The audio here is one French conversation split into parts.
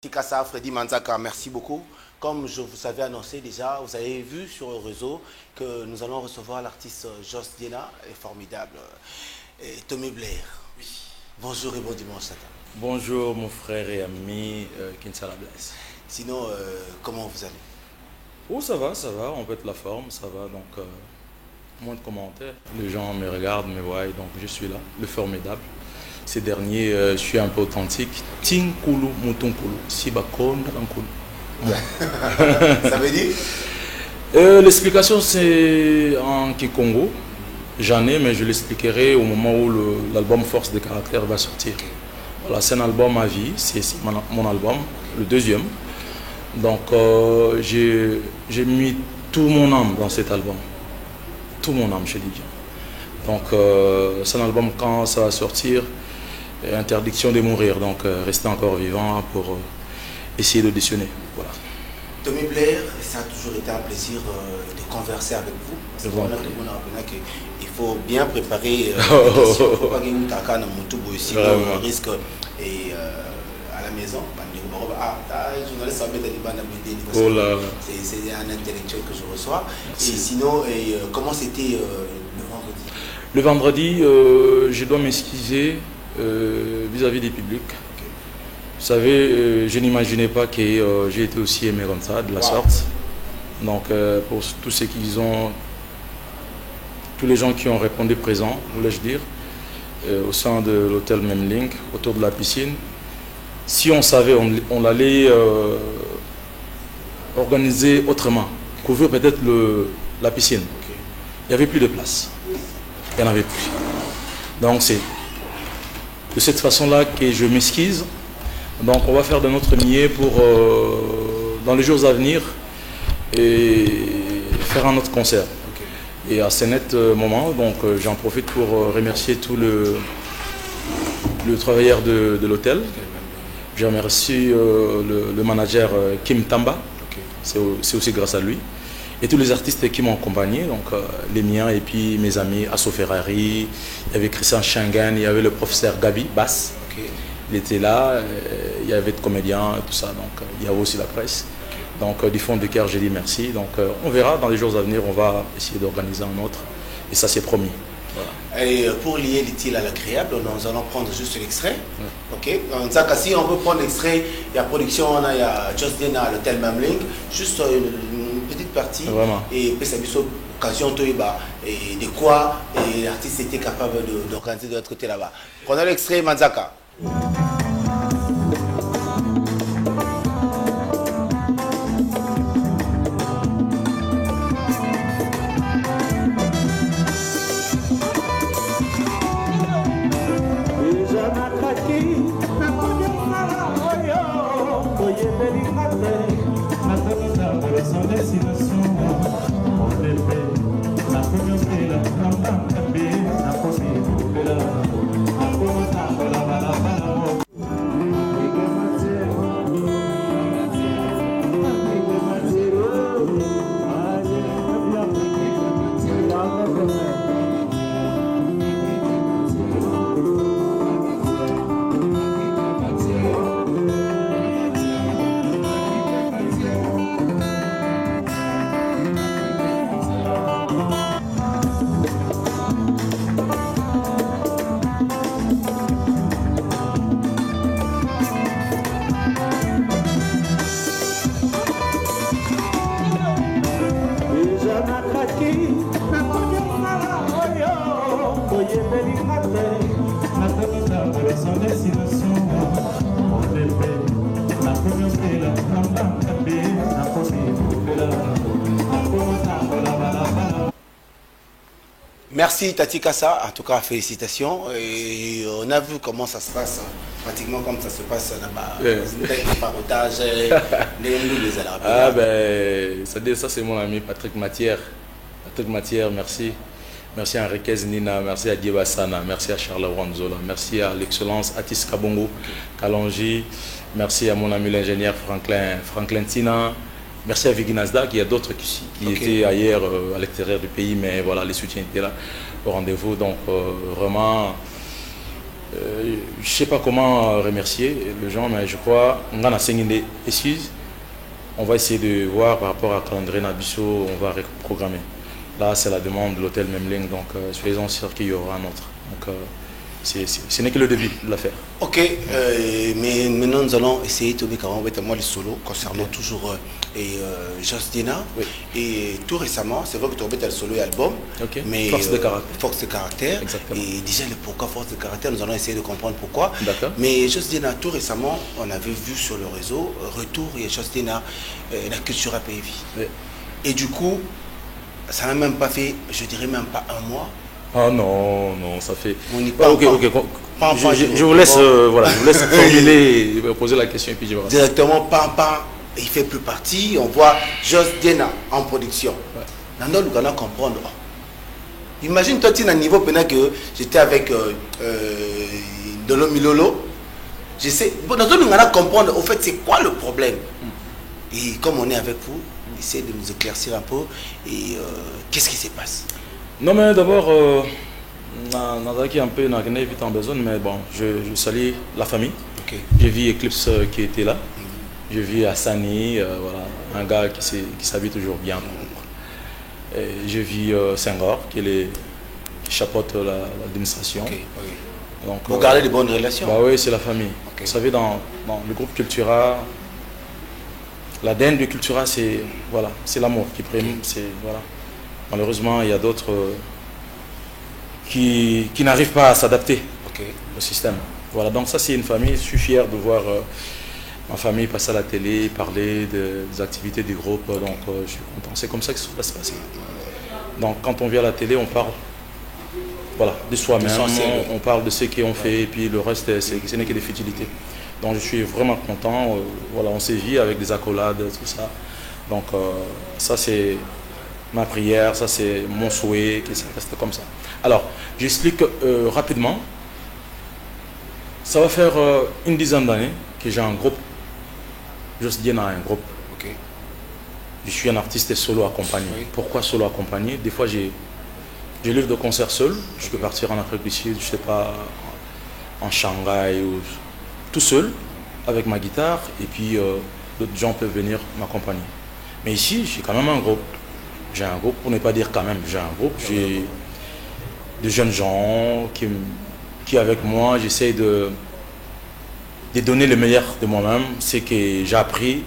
Tikasa, Freddy Manzaka, merci beaucoup. Comme je vous avais annoncé déjà, vous avez vu sur le réseau que nous allons recevoir l'artiste Joss Diena, et formidable, et Tommy Blair. Oui. Bonjour et bon dimanche, Satan. Bonjour mon frère et ami Kinsala Blaise. Sinon, comment vous allez? Oh ça va, on pète la forme, ça va, donc moins de commentaires. Les gens me regardent, me voient, donc je suis là, le formidable. Ces derniers, je suis un peu authentique. Tinkulu Mutunkulu, Sibakon Rankulu. Ça veut dire? L'explication c'est en Kikongo. J'en ai, mais je l'expliquerai au moment où l'album Force de caractère va sortir. Voilà, c'est un album à vie, c'est mon album, le deuxième. Donc j'ai mis tout mon âme dans cet album. Tout mon âme, je dis bien. Donc c'est un album quand ça va sortir. Interdiction de mourir, donc rester encore vivant pour essayer d'auditionner. Voilà. Tommy Blair, ça a toujours été un plaisir de converser avec vous. Parce qu'on a il faut bien préparer les questions. Il ne faut pas qu'il y ait un sinon on risque et à la maison. C'est un intellectuel que je reçois. Et sinon, comment c'était le vendredi? Le vendredi, je dois m'excuser vis-à-vis des publics. Okay. Vous savez, je n'imaginais pas que j'ai été aussi aimé comme ça, de la sorte. Donc pour tous ceux qui ont, tous les gens qui ont répondu présent, voulais-je dire, au sein de l'hôtel Memling, autour de la piscine, si on savait, on allait organiser autrement, couvrir peut-être la piscine. Okay. Il n'y avait plus de place. Il n'y en avait plus. Donc c'est de cette façon-là que je m'esquisse. Donc on va faire de notre mieux pour, dans les jours à venir, et faire un autre concert. Okay. Et à ce net moment, donc j'en profite pour remercier tout le travailleur de l'hôtel. Okay. Je remercie le manager Kim Tamba. Okay. C'est aussi grâce à lui. Et tous les artistes qui m'ont accompagné, donc les miens et puis mes amis, Asso Ferrari, il y avait Christian Schengen, il y avait le professeur Gabi Bass, okay. Il était là, il y avait des comédiens, tout ça, donc il y avait aussi la presse. Okay. Donc du fond du cœur, j'ai dit merci. Donc on verra dans les jours à venir, on va essayer d'organiser un autre, et ça c'est promis. Voilà. Et pour lier l'utile à l'agréable, nous allons prendre juste l'extrait. Ouais. Ok. Donc, si on veut prendre l'extrait, il y a production, il y a Joss Diena à l'hôtel Memling, juste une petite partie. Vraiment. Et puis ça a occasion et de quoi l'artiste était capable d'organiser de l'autre côté là-bas. Prenons l'extrait Manzaka. Merci Tati Kassa, en tout cas félicitations. Et on a vu comment ça se passe, pratiquement comme ça se passe là-bas. Ah ben, ça c'est mon ami Patrick Matière. Patrick Matière, merci. Merci à Enriquez Nina, merci à Dieba Sana, merci à Charles Wanzola, merci à l'excellence Atis Kabongo, Kalonji, merci à mon ami l'ingénieur Franklin Tina. Merci à Viggy Nasdaq, il y a d'autres qui étaient ailleurs à l'extérieur du pays, mais voilà, les soutiens étaient là au rendez-vous. Donc vraiment, je ne sais pas comment remercier les gens, mais je crois on a des excuses. On va essayer de voir par rapport à calendrier Nabiso, on va reprogrammer. Là, c'est la demande de l'hôtel Memling, donc soyez-en sûrs qu'il y aura un autre. Donc, ce n'est que le début de l'affaire. Ok, mais maintenant nous allons essayer de mettre moi les solos concernant toujours Just Dina. Oui. Et tout récemment, c'est vrai que tu as mis le solo et album, mais Force de caractère. Force de caractère. Exactement. Et déjà le pourquoi Force de caractère, nous allons essayer de comprendre pourquoi. D'accord. Mais Just Dina, tout récemment, on avait vu sur le réseau, retour et Just Dina, la culture à pays. Oui. Et du coup, ça n'a même pas fait, je dirais même pas un mois. Ah non, non, ça fait... On y ok, je vous laisse, voilà, je vous laisse formuler et poser la question et puis je vais... Directement, il fait plus partie, on voit Just Dina en production. Dans le Ghana comprendre. Imagine toi, tu es à un niveau pendant que j'étais avec Dolo Milolo. Je sais, dans le Ghana comprendre, au fait, c'est quoi le problème? Et comme on est avec vous, essayez de nous éclaircir un peu. Et qu'est-ce qui se passe? Non, mais d'abord, qui un peu vite en besoin, mais bon, je salue la famille. Okay. J'ai vu Eclipse qui était là. J'ai vu Hassani, voilà, un gars qui s'habille toujours bien. J'ai vu Senghor qui chapeaute l'administration. Okay. Donc, vous gardez de bonnes relations? Bah oui, c'est la famille. Okay. Vous savez, dans le groupe Cultura, l'ADN de Cultura, c'est voilà, l'amour qui prime. Voilà. Malheureusement, il y a d'autres qui n'arrivent pas à s'adapter au système. Voilà, donc ça c'est une famille. Je suis fier de voir ma famille passer à la télé, parler des activités du groupe. Donc je suis content. C'est comme ça que ça va se passer. Donc quand on vient à la télé, on parle voilà, de soi-même, on parle de ce qu'on fait et puis le reste, ce n'est que des futilités. Donc je suis vraiment content. Voilà, on sévit avec des accolades, tout ça. Donc ça c'est ma prière, ça c'est mon souhait, que ça reste comme ça. Alors, j'explique rapidement. Ça va faire une dizaine d'années que j'ai un groupe. Just Dina a un groupe. Okay. Je suis un artiste solo accompagné. Oui. Pourquoi solo accompagné? Des fois, j'ai livre de concert seul. Je peux partir en Afrique du Sud, je ne sais pas, en Shanghai, ou tout seul, avec ma guitare. Et puis, d'autres gens peuvent venir m'accompagner. Mais ici, j'ai quand même un groupe. J'ai un groupe, pour ne pas dire quand même, j'ai un groupe. J'ai de jeunes gens qui avec moi, j'essaie de donner le meilleur de moi-même, ce que j'ai appris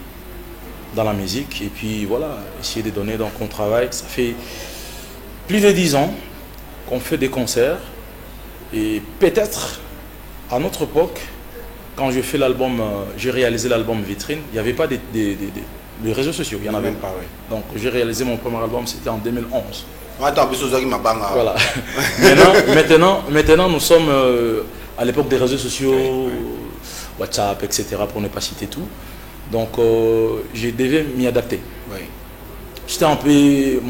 dans la musique. Et puis voilà, essayer de donner, donc on travaille. Ça fait plus de 10 ans qu'on fait des concerts. Et peut-être, à notre époque, quand j'ai fait l'album, j'ai réalisé l'album Vitrine, il n'y avait pas les réseaux sociaux, il n'y en avait pas. Oui. Donc j'ai réalisé mon premier album, c'était en 2011. Attends, voilà. maintenant, nous sommes à l'époque des réseaux sociaux, WhatsApp, etc., pour ne pas citer tout. Donc je devais m'y adapter. Oui. J'étais un peu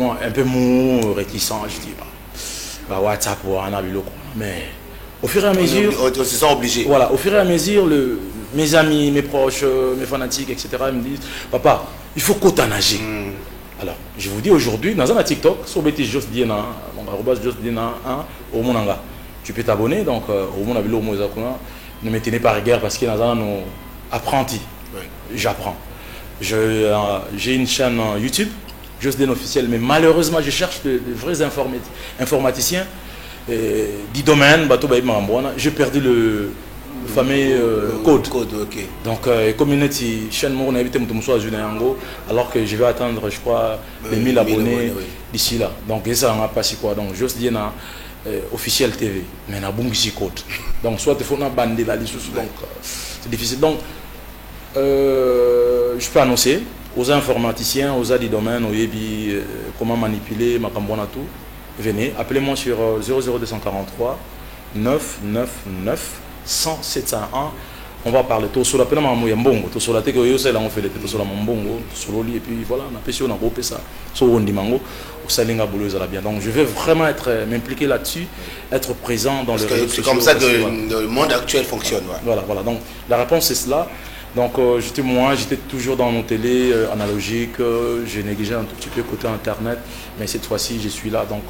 mou, réticent. Je dis, WhatsApp, mais au fur et à mesure... On se sent obligé. Voilà, au fur et à mesure, mes amis, mes proches, mes fanatiques, etc., ils me disent, papa, il faut qu'on t'anager. Alors, je vous dis aujourd'hui, dans un TikTok, sur BT Just Dina, Just Dina 1, au Monanga. Tu peux t'abonner, donc au Monanga, ne me tenez pas rigueur parce qu'il y a nos apprentis. Oui. J'apprends. J'ai une chaîne YouTube, Just Dina officielle, mais malheureusement, je cherche de vrais informaticiens du domaine, j'ai perdu le fameux code. Okay. Donc, community, chaîne mon invité alors que je vais atteindre, je crois, les 1000 abonnés d'ici là. Donc, ça n'a pas si quoi. Donc, Just Dina officiel TV, mais na bungi code. Donc, soit il faut na bander la liste, donc c'est difficile. Donc, je peux annoncer aux informaticiens, aux aides du domaine, aux yebi, comment manipuler ma cambona tout. Venez, appelez-moi sur 00243 999 10701. On va parler tout sur la peine à mbongo, tout sur la tête que yo c'est là on fait tout sur la mbongo, sur l'oli et puis voilà, on a pêché on a groupé ça. Sur on dimango, au salinga bouleuse là bien. Donc je vais vraiment m'impliquer là-dessus, être présent dans le réseau. C'est comme ça que le monde actuel fonctionne. Voilà. Donc la réponse c'est cela. Donc j'étais toujours dans mon télé analogique, j'ai négligé un tout petit peu côté internet, mais cette fois-ci je suis là. Donc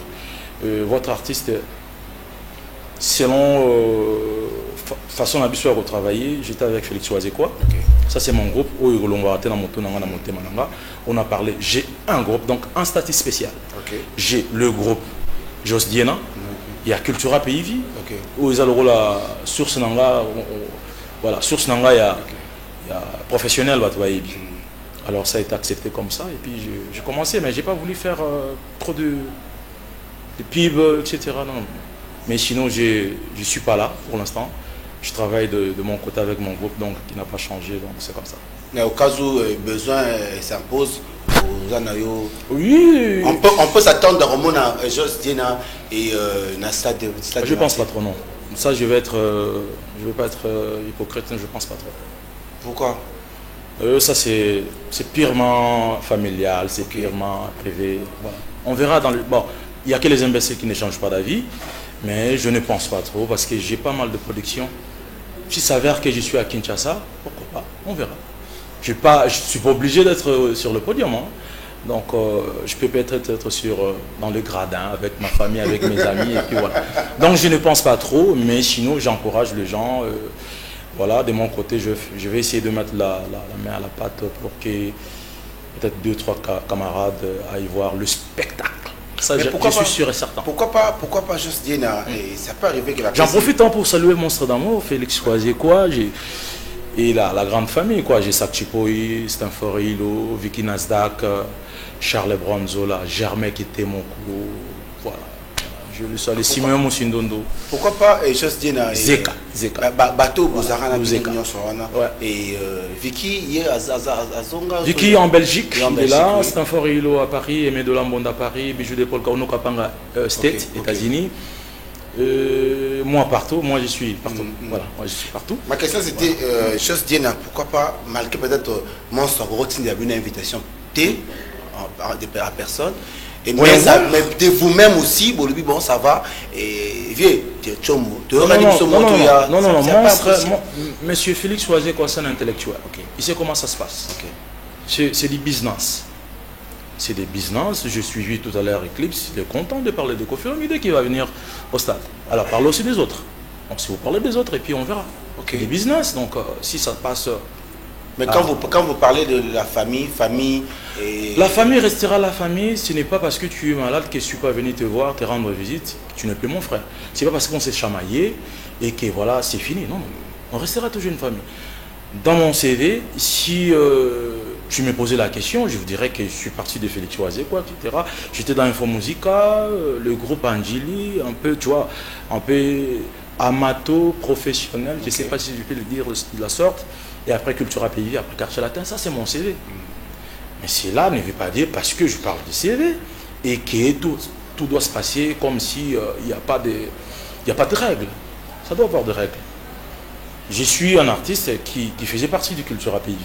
votre artiste, selon façon d'habitude à retravailler, j'étais avec Félix Oazekwa. Ça c'est mon groupe. On a parlé, j'ai un groupe, donc un statut spécial. J'ai le groupe Jos Diena, il y a Cultura PIV, où ils ont la source nanga, voilà, source nanga, il y a professionnel. Alors ça a été accepté comme ça, et puis j'ai commencé, mais j'ai pas voulu faire trop de pub, etc. Non. Mais sinon, je suis pas là pour l'instant. Je travaille de mon côté avec mon groupe, donc qui n'a pas changé, donc c'est comme ça. Mais au cas où besoin s'impose, oui, on peut s'attendre à Ramon Jos Diena et Nasta. Je pense pas trop, non. Ça, je vais pas être hypocrite, je pense pas trop. Pourquoi? Ça c'est purement familial, c'est purement privé. Voilà. On verra dans le... Bon, il n'y a que les imbéciles qui ne changent pas d'avis, mais je ne pense pas trop parce que j'ai pas mal de production. S'il s'avère que je suis à Kinshasa, pourquoi pas, on verra. Je ne suis pas obligé d'être sur le podium, hein. Donc je peux peut-être être dans le gradin avec ma famille, avec mes amis, et puis voilà. Donc je ne pense pas trop, mais sinon j'encourage les gens. Voilà, de mon côté, je vais essayer de mettre la main à la pâte pour que peut-être 2-3 camarades aillent voir le spectacle. Ça, je suis sûr et certain. Pourquoi pas Jos Diena? Ça peut arriver que la... J'en profite pour saluer Monstre d'amour, Félix Oazekwa, et la grande famille, quoi. J'ai Sakchipoi, Stanford Hilo, Vicky Nasdaq, Charles Bronzola, Germain qui était mon coup. Voilà. Je le salue, Simon Moussindondo. Pourquoi pas Jos Diena? Zeka. Bateau, Bozarana, Zeka. Et Vicky, hier à Zonga. Vicky en Belgique, il est là. Stanford Hilo à Paris, Aimé Delambondo à Paris, Bijou de Paul Kauno Kapanga, State, États-Unis. Moi partout, moi je suis partout. Voilà, moi je suis partout. Ma question c'était Jos Diena, pourquoi pas, malgré peut-être Monstre Routine, il y a une invitation à personne. Et mais de vous-même aussi, bon ça va. Et vieux, non, monsieur Félix Oazekwa, c'est un intellectuel. Il sait comment ça se passe. C'est du business. C'est des business. J'ai suivi tout à l'heure Eclipse. Il est content de parler de Kofi Olomide qui va venir au stade. Alors parle aussi des autres. Donc si vous parlez des autres, et puis on verra. Des business. Donc si ça passe. Mais quand vous parlez de la famille et... La famille restera la famille. Ce n'est pas parce que tu es malade que je ne suis pas venu te voir, te rendre visite, que tu n'es plus mon frère. Ce n'est pas parce qu'on s'est chamaillé et que voilà, c'est fini. Non, on restera toujours une famille. Dans mon CV, si tu me posais la question, je vous dirais que je suis parti de Félix Oazekwa, etc. J'étais dans Info Musica, le groupe Angeli, un peu, tu vois, un peu amato, professionnel, je ne sais pas si je peux le dire de la sorte. Et après Cultura PIV, après Quartier Latin, ça c'est mon CV. Mais cela ne veut pas dire parce que je parle de CV et que tout doit se passer comme si il n'y a pas de règles. Ça doit avoir de règles. Je suis un artiste qui faisait partie du Cultura PIV.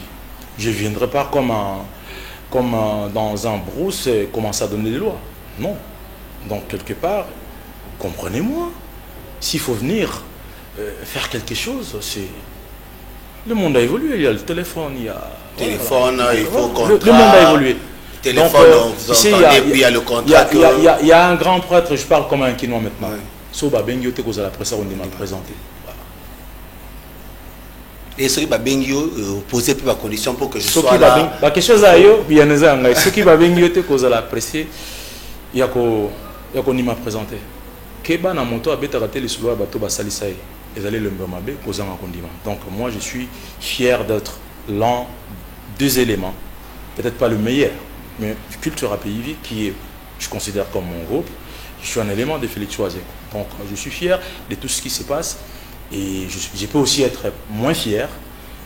Je ne viendrai pas comme dans un brousse et commencer à donner des lois. Non. Donc quelque part, comprenez-moi. S'il faut venir faire quelque chose, c'est... Le monde a évolué, il y a le téléphone, il y a... il faut contrat. Le monde a évolué. Téléphone, il y a le contrat. Il y a un grand prêtre, je parle comme un Kinois maintenant. Soba Bengio te cause à la presse, on est mal présenté. Et ce qui va Bengio poser plus ma condition pour que je sois là. Quelque chose à eux, il y a des angles. Ce qui va Bengio te cause à la presse, il y a qu'on y m'a présenté. Keba na moto abeta raté les soulois bateau basalisaï. Donc moi je suis fier d'être l'un des éléments, peut-être pas le meilleur, mais Cultura PIV qui est, je considère comme mon groupe, je suis un élément de Félix Oazekwa. Donc je suis fier de tout ce qui se passe et je peux aussi être moins fier,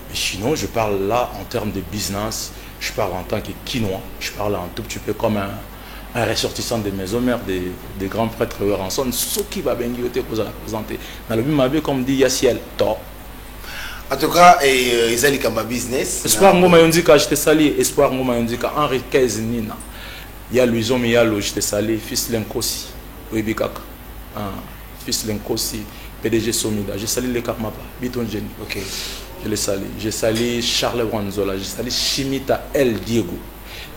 mais sinon je parle là en termes de business, je parle en tant que Kinois, je parle un tout petit peu comme un ressortissant des maisons mères des grands prêtres rançon, ce qui va bien guilloter pour la présenter. Dans le même comme dit Yassiel, top. En tout cas, ils ont comme business. Espoir Ngoma Yondika, je te salue. Espoir Ngoma Yondika, Henri Kez Nina. Il y a Louison, mais il y a je te salue. Fils Lenkosi, Webikaka. Fils Lenkosi, PDG Somida. Je salue les Karmapa, Biton Jenny. Ok. Je les salue. Je salue Charles Wanzola. Je salue Chimita El Diego.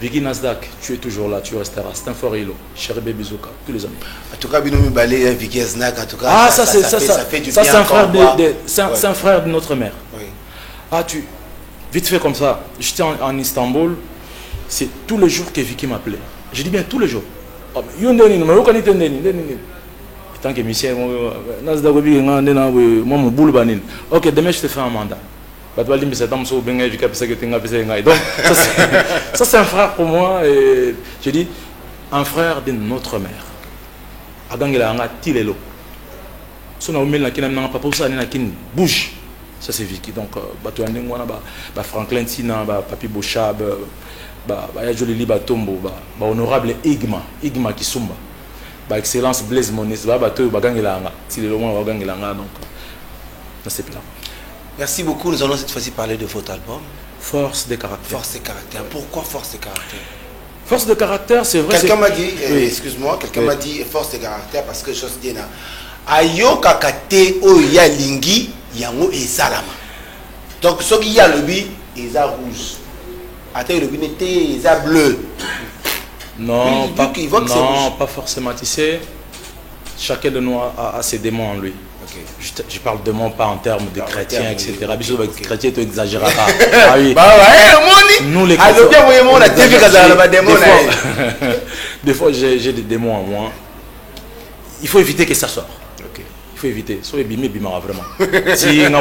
Vicky Nasdaq, tu es toujours là, tu resteras. Stanford Hilo, Cherébé Bizouka, tous les amis. En tout cas, Binoumi Balé, Vicky Nasdaq, en tout cas, ah, ça fait du bien. Ça, c'est un frère de notre mère. Oui. Ah, vite fait comme ça, j'étais en Istanbul, c'est tous les jours que Vicky m'appelait. Je dis bien tous les jours. Tant que Michel, ok, demain je te fais un mandat. Donc ça c'est un frère pour moi et je dis un frère de notre mère. Bouge. Ça c'est Vicky. Donc Franklin Sina, Papi Bochab, Jolili Batombo, honorable Igma Kisumba. Excellence Blaise Monis, donc c'est là. Merci beaucoup. Nous allons cette fois-ci parler de votre album. Force de caractère. Force de caractère. Pourquoi force de caractère? Force de caractère, c'est vrai. Quelqu'un m'a dit, excuse-moi, quelqu'un m'a dit force de caractère parce que chose dit là. Ayo kakate oya lingi yango ezalama. Donc ce qui y a le bi, ils a rouge. Attends le bi n'était ils a bleu. Non, pas forcément. Tu sais, chacun de nous a ses démons en lui. Okay. Je parle de démons pas en termes de chrétiens, etc. Les chrétiens, tu exagéras pas. Ah oui. Nous les chrétiens. Des fois, j'ai des démons en moi. Il faut éviter que ça sorte. Okay. Il faut éviter. Soit bimé bimara vraiment. Si non,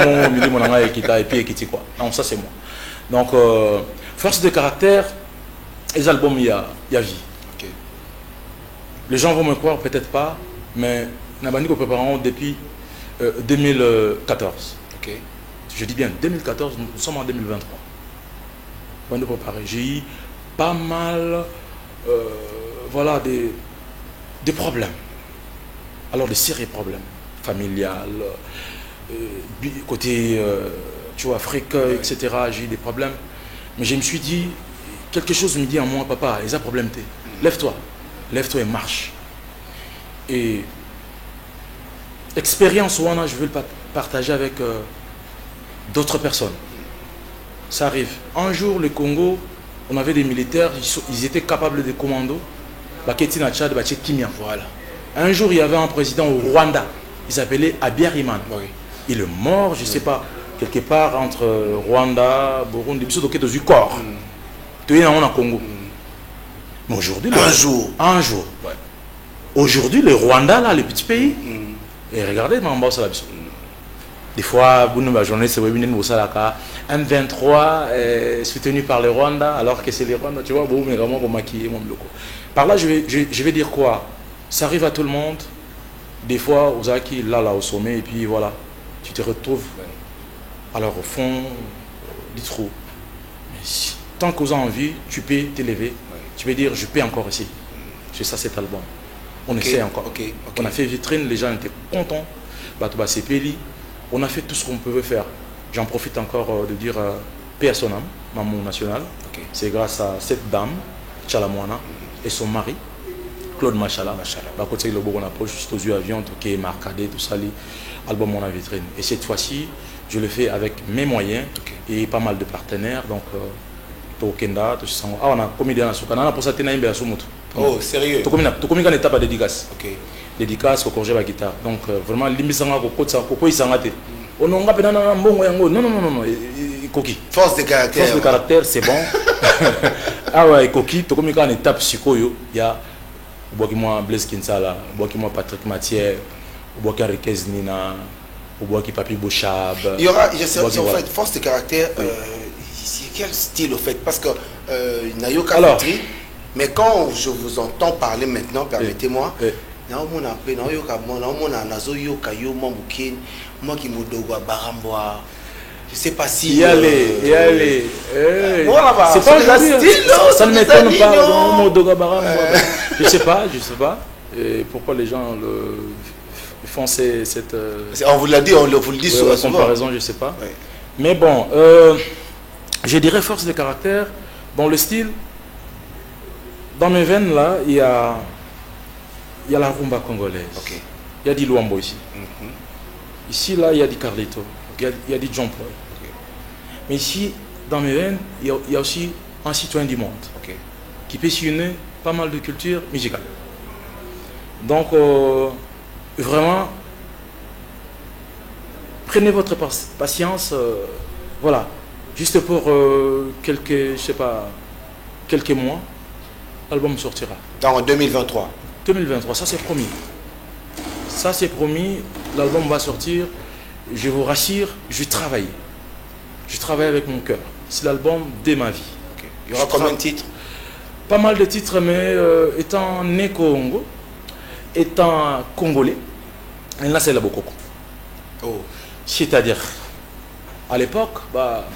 ça c'est moi. Donc, force de caractère. Les albums, il y a vie. Okay. Les gens vont me croire, peut-être pas, mais nous préparons depuis 2014. Okay. Je dis bien 2014, nous sommes en 2023. J'ai eu pas mal voilà, des problèmes. Alors, des sérieux problèmes. Familial, côté tu vois, Afrique, etc. J'ai eu des problèmes. Mais je me suis dit, quelque chose me dit en moi, papa, il y a un problème. Lève-toi et marche. Et expérience, je veux le partager avec d'autres personnes. Ça arrive. Un jour, le Congo, on avait des militaires, ils étaient capables de commando. Voilà. Un jour, il y avait un président au Rwanda, il s'appelait Abiariman. Oui. Il est mort, je ne sais pas, quelque part entre Rwanda, Burundi, du corps. Tu es en Congo. Mais aujourd'hui, un jour. Ouais. Aujourd'hui, le Rwanda, là, le petit pays, et regardez, des fois, la journée, c'est M23 soutenu par le Rwanda, alors que c'est le Rwanda, tu vois, mais vraiment pour maquiller mon loco. Par là, je vais dire quoi? Ça arrive à tout le monde. Des fois, aux acquis, là, au sommet, et puis voilà, tu te retrouves. Alors, au fond, du trou. Mais si, tant que vous avez envie, tu peux t'élever. Tu peux dire, je peux encore ici. C'est ça, cet album. On essaie encore. On a fait vitrine, les gens étaient contents. On a fait tout ce qu'on pouvait faire. J'en profite encore de dire paix à son âme, Maman National. C'est grâce à cette dame, Tchalamouana, et son mari, Claude Machala. Côté le on approche juste aux yeux avions, qui est marcadé, tout ça, album en vitrine. Et cette fois-ci, je le fais avec mes moyens et pas mal de partenaires. Donc, Tokenda, tout ça. Ah, on a comédien à Soukana, pour ça, tu as un oh, sérieux? Tu as une étape à dédicace. Dédicace au congé de la guitare. Donc, vraiment, l'immisanga, il s'en a été. On n'a pas non. Force de caractère. Force de caractère, c'est bon. Ah ouais, Koki, tu as une étape psycho, il y a Blaise Kinsala, Patrick Mathieu, Riquez Nina, Papi Bochab. Il y aura, je sais, en fait, force de caractère, quel style au fait? Parce que Nayoka Vitri, mais quand je vous entends parler maintenant, permettez-moi, moi qui me dois baramboa. Je sais pas si. Y aller. C'est pas un style, ça ne m'étonne pas. Je sais pas. Et pourquoi les gens font cette. On vous l'a dit, on vous le dit souvent. Comparaison, je sais pas. Ouais. Mais bon, je dirais force de caractère. Bon, le style. Dans mes veines là, il y a la rumba congolaise. Il y a du Luambo ici. Ici là, il y a du Carlito. Il y a du John Paul. Mais ici, dans mes veines, il y a aussi un citoyen du monde. qui peut sillonner pas mal de cultures musicales. Donc, vraiment, prenez votre patience, voilà, juste pour quelques mois, l'album sortira. Dans 2023. 2023, ça c'est promis. Ça c'est promis, l'album va sortir. Je vous rassure, je travaille. Je travaille avec mon cœur. C'est l'album de ma vie. Okay. Il y aura combien de titres? Pas mal de titres, mais étant né Congo, étant congolais, et là c'est la Bokoko. Oh. C'est-à-dire, à l'époque,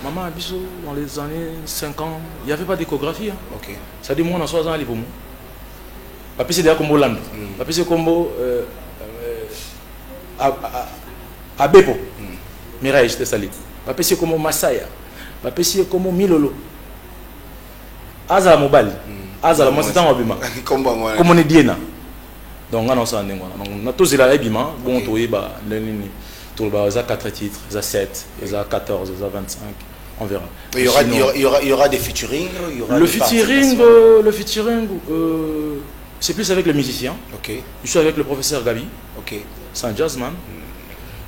maman Abisso, dans les années 50, il n'y avait pas d'échographie. Hein. Okay. Ça dit, moi, on a 60 ans, les poumons. Papi, c'est déjà Combo Land. Papi, c'est Combo à Bepo. Mireille, j'étais sali. Papi, c'est comme Masaya. Papi, c'est comme Milolo. Aza Mobile. Aza, moi, c'est un Wabima. Comme on est Diena. Donc, on a ça. On a tous les habiments. Bon, on a 4 titres, il y a 7, il y a 14, il y a 25, on verra. Il y aura des featuring. Le featuring, c'est plus avec les musiciens. Okay. Je suis avec le professeur Gabi, okay. c'est un jazzman.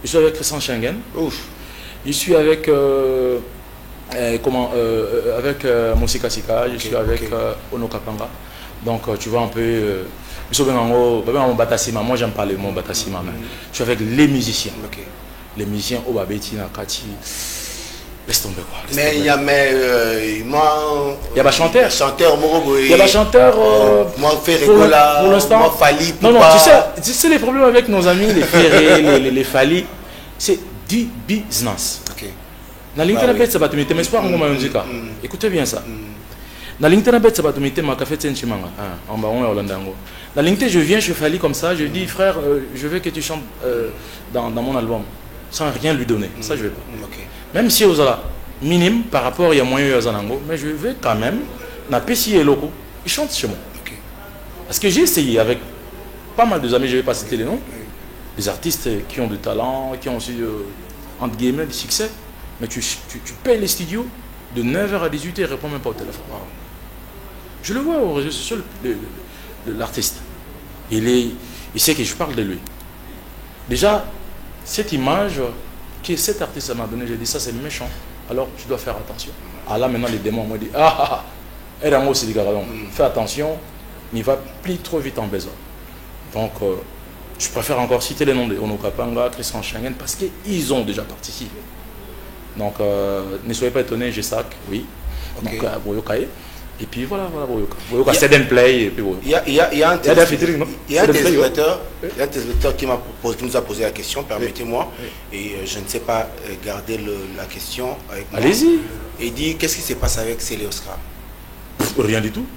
Je suis avec Christian Schengen. Je suis avec Moussika Sika, je suis avec Ono Kapanga. Donc tu vois un peu... moi j'aime parler mon Batasima. Je suis avec les musiciens. Okay. Les musiciens Obabeti, Nakati. Laisse tomber quoi. Mais il y a moi. Il y a des chanteurs. Il y a des chanteurs. Moi Ferregola. Pour l'instant. Moi Fali. Non, tu sais les problèmes avec nos amis, les Ferré, les Fali, c'est du business. Ok. Dans l'internet, ça va te mettre mes espoirs en musique. Écoutez bien ça. Dans l'internet, ça va te mettre ma café Tsenchimanga. En bas, on est Hollandango. Dans LinkedIn, je viens chez Fali comme ça, je dis frère, je veux que tu chantes dans mon album, sans rien lui donner. Ça, je ne veux pas. Okay. Même si aux ala minime par rapport, il y a moyen à Zanango, mais je veux quand même, na PCI et Loco, ils chantent chez moi. Okay. Parce que j'ai essayé avec pas mal de amis, je ne vais pas citer les noms, des artistes qui ont du talent, qui ont aussi, entre guillemets, du succès, mais tu payes les studios de 9h à 18h, il ne répond même pas au téléphone. Je le vois aux réseaux sociaux, l'artiste. Il sait que je parle de lui. Déjà, cette image que cet artiste m'a donnée, j'ai dit ça c'est méchant. Alors tu dois faire attention. Ah là maintenant les démons m'ont dit fais attention, il va plus trop vite en besoin. Donc je préfère encore citer les noms de Ono Kapanga, Christian Schengen parce qu'ils ont déjà participé. Donc ne soyez pas étonnés, j'ai ça, oui. Okay. Donc Boyokaye. Et puis voilà, Boyoka c'est un play. Et puis il y a un téléspectateur qui nous a posé la question, permettez-moi, et je ne sais pas garder la question avec moi. Allez-y. Et il dit, qu'est-ce qui se passe avec Céléoscar? Rien du tout.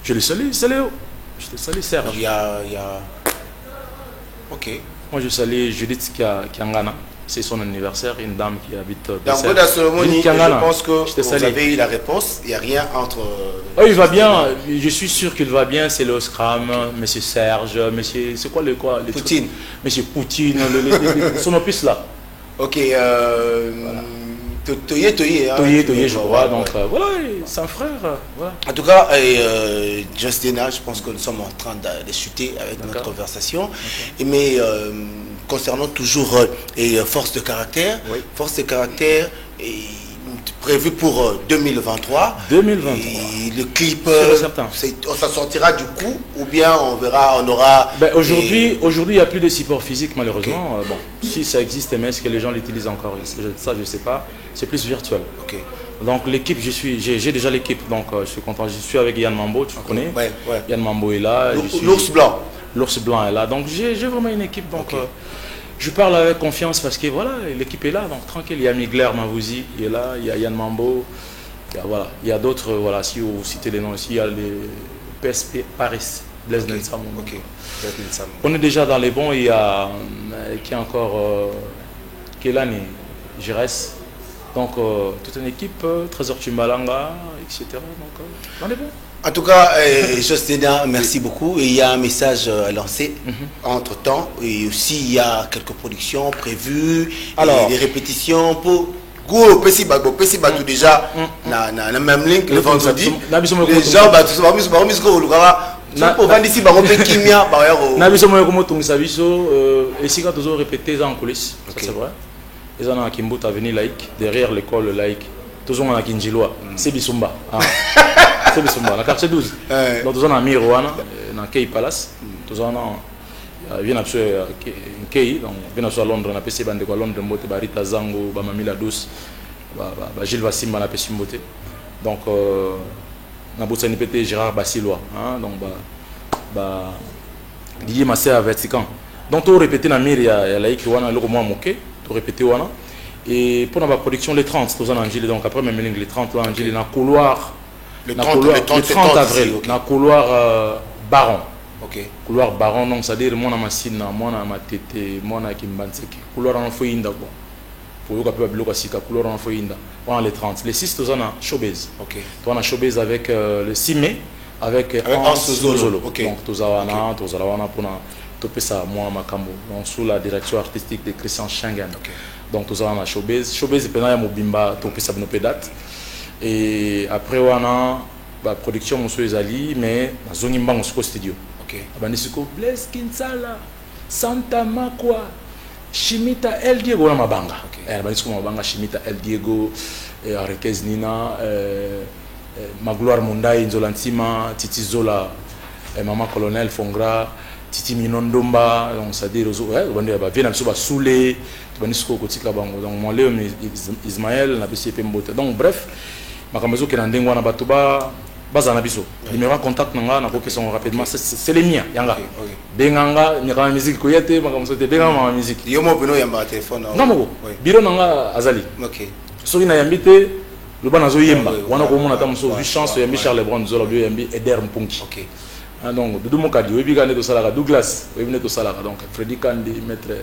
Je le salue, Céléo. Je te salue, Serge. Il y a... Ok. Moi je salue Judith Kiangana. C'est son anniversaire, une dame qui habite dans la cérémonie, je pense que vous avez eu la réponse, il n'y a rien entre... Oh, il va bien, je suis sûr qu'il va bien, c'est le Scram, monsieur Serge, monsieur... C'est quoi les Poutine. Monsieur Poutine, son opus là. Ok, Toye, je crois, donc voilà, c'est un frère. Voilà. En tout cas, Justina, je pense que nous sommes en train de chuter avec notre conversation. Okay. Mais concernant toujours force de caractère, force de caractère est prévu pour 2023. 2023. Et le clip, ça sortira du coup, ou bien on verra, on aura... Aujourd'hui, il n'y a plus de support physique malheureusement. Okay. Bon, si ça existe, mais est-ce que les gens l'utilisent encore? Ça, je ne sais pas. C'est plus virtuel. Okay. Donc l'équipe, j'ai déjà l'équipe, donc je suis content. Je suis avec Yann Mambo, tu connais. Yann Mambo est là. L'ours blanc. L'ours blanc est là. Donc j'ai vraiment une équipe. Donc je parle avec confiance parce que voilà, l'équipe est là. Donc tranquille, il y a Migler Mavouzi, il est là. Il y a Yann Mambo. Il y a d'autres, voilà, si vous citez les noms ici, il y a les PSP Paris, Blaise Nensam. On est déjà dans les bons. Il y a qui est encore Kelani, Gires. Donc, toute une équipe, Trésor Chimbalanga, etc. Donc, on est bon. En tout cas, Justina, merci beaucoup. Et il y a un message à lancer entre-temps. Et aussi, il y a quelques productions prévues, des répétitions. Go, Pessi Bago déjà, na même link le vendredi. Les gens, ici, quand toujours répété en coulisses, c'est vrai. Ils ont un Kimbout avenue laïque, derrière l'école laïque. Toujours en Kinjiloa, c'est Bisumba. C'est Bisumba, la quartier 12. Donc, toujours en Miroana, dans Kei Palace. Toujours en bien absolument Kei, donc bien absolument Londres, on a PC Bande quoi Londres, Mbote, Barita Zango, Bamamila Douce, Gilles Vassim, on a PC Mbote. Donc, on a bossé NPT Gérard Bassilois, donc Didier Massé à Vatican. Donc, tout répété dans Mir, il y a laïque, on a le moins moqué, tout répété, on a. Et pour la production, les 30, tout ça en Angile, donc après même les 30, là, Angile, dans le couloir, le 30 avril, dans le couloir Baron. Ok. Couloir Baron, donc c'est-à-dire moi, ma machine, moi, ma tête, moi, qui me couloir en feuille d'abord. Pour vous capter le casika, couloir en feuille d'abord. On a les 30. Les 6, tout ça en showbiz. Ok. On a showbiz avec le 6 mai, avec Hans Zolo. Ok. Donc tout ça, on a pour toper ça, moi, ma cambo. Donc sous la direction artistique de Christian Schengen. Ok. Donc tout ça on a showbiz. Showbiz c'est pendant Mobimba toper ça nos pédates. Et après on a la production Monsieur Ezali mais na zone mbango au studio. OK. Abanisiko Blaise Kinsala, Santa Makwa, Chimita El Diego na mabanga. Abanisiko mabanga Chimita El Diego, Arekez Nina, Magloire Mundai Nzolantima, Titi Zola, Maman Colonel Fongra, Titi Minondomba, donc c'est-à-dire on vient à Soulé. Donc mon Léo Ismaël na BCP Mbote. Donc bref, makambazo ke ndengwa na batuba bazana biso. Numéro contact nanga na question rapidement c'est les miens yanga. Benganga nyaka musique ko yete makambazo te benga ma musique. Yo mo bino yamba téléphone. Ngamo biro nanga azali. OK. Soki na yambite le bana zo yemba. Wana ko mona tamuso vi chance yambi Charles Lebron zo bio yambi Eder Mpunki. OK. Donc Doudou Mokadi webi gane to salaka Douglas webi to salaka donc Freddy Kandi maître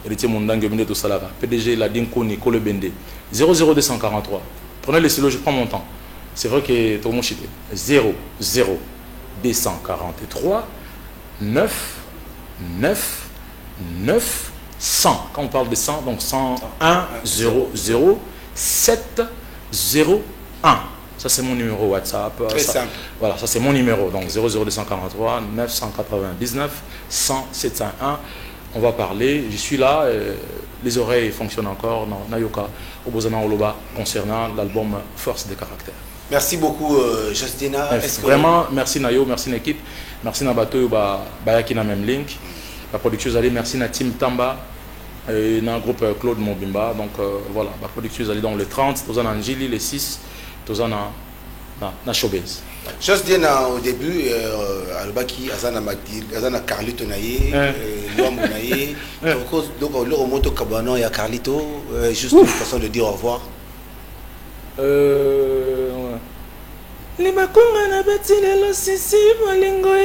héritier Mondangue webi to salaka PDG la Dinkoni Kole Bende 00243. Prenez le stylo, je prends mon temps. C'est vrai que tout le monde chité 00243 9 9 9 100. Quand on parle de 100, donc 101 00 7 01. Ça c'est mon numéro WhatsApp. Très simple. Voilà, ça c'est mon numéro. Donc 00243 999 100 701. On va parler. Je suis là. Les oreilles fonctionnent encore. Non, Nayoka Obozana Oloba concernant l'album Force des caractères. Merci beaucoup, Justina. Vraiment, merci Nayo, merci l'équipe. Merci Nabato Bayaki na même link. La production allée, merci na Team Tamba. Et dans le groupe Claude Mobimba. Donc voilà, la production allée dans les 30, tous en Angili, les 6. Tous en na showbiz. Juste dire au début, Albaki, Azana Magdil, Azana Carlito Naye, Luambo Naye, donc le remonte au Cabano et à Carlito, juste une façon de dire au revoir. Les makonga na betile lo sisi bolingo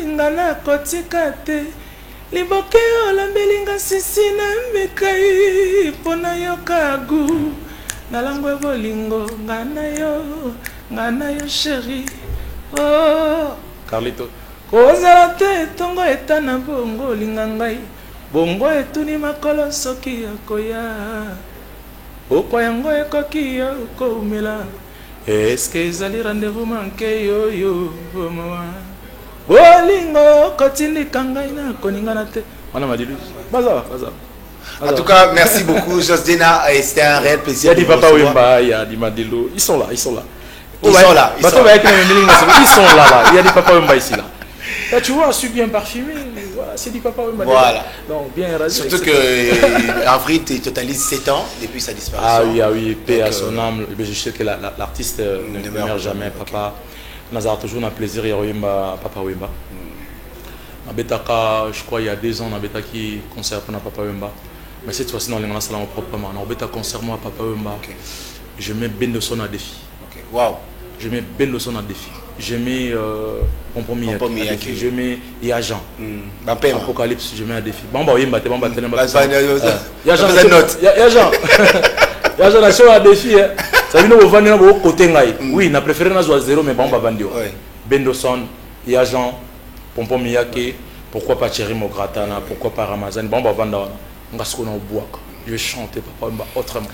ngana kotikate liboke olambelinga sisi na mbekai pona yokagu nalangwe bolingo ngana yo chéri oh Carlito kozala te tongo etana bongo linga ngai bongo etuni makolo soki akoya oko yango ekoki yo koumela est-ce que ezali rendez-vous manqué yo mama bolingo kotindika ngai na koningana te wana madilu baza. En tout cas, merci beaucoup, Justina. C'était un réel plaisir. Il y a des Papa Wemba, il y a des Madilo. Ils sont là. Ils sont là. Il y a des Papa Wemba ici là. Là, tu vois, je suis bien parfumé. Voilà, c'est du Papa Wemba. Voilà. Donc, bien rasé. Surtout que Avril totalise 7 ans depuis sa disparition. Ah oui, paix à son âme. Je sais que l'artiste ne meurt jamais. Papa Nazar toujours un plaisir. Il y a Papa Wemba. Je crois il y a 2 ans, on a qui concert pour Papa Wemba. Mais cette fois-ci, dans les salons proprement. On a concert moi à Papa Wemba. Je mets Ben de son à défi. Wow. Je mets Ben de son à défi. Je mets Compromis. Je mets Yajan. Apocalypse, je mets à défi. Bamba Yemba, te Bamba Telemba. Yajan, Yajan a sur à défi. Ça veut dire que vous venez au côté. Oui, on a préféré na 0, mais Bamba Bandio. Ben de son, Yajan, Pompon Miyake, pourquoi pas Thierry Mogratana, pourquoi pas Ramazan, Bamba Vanda. Je vais chanter Papa Wemba autrement.